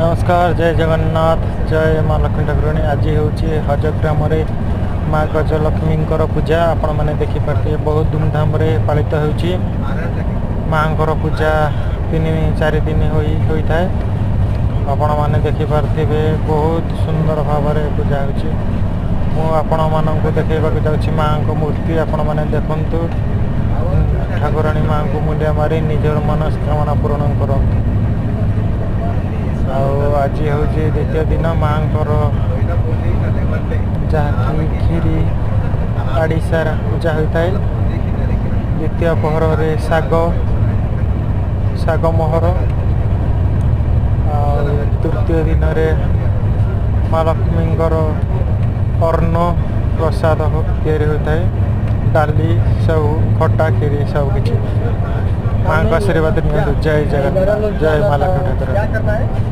नमस्कार जय जगन्नाथ जय माँ लक्ष्मी ठाकुराणी। आज हूँ हजग्राम माँ गजलक्ष्मी पूजा आपण मैंने देखिपे बहुत धूमधाम पालित हो माँ पूजा 3-4 दिन होता है। आपण मैंने देखिपे बहुत सुंदर भाव पूजा हो देखा जाऊँगी माँ को मूर्ति आपण मैंने देखु ठाकुराणी माँ को मुंडिया मारी निजर मनस्कामना पूरण करते। आज हूँ द्वितीय दिन माँ जहाँ खीरी आड़ीसार पूजा होता है। द्वितीय पहर में शाग मोहर तृतीय दिन में माँ लक्ष्मी अन्न प्रसाद तैयारी होता है। डाली सब खटा खीरी सब किसी माँ का आशीर्वाद नियंतु। जय जगन्नाथ जय माँ लक्ष्मी ठाकुराणी।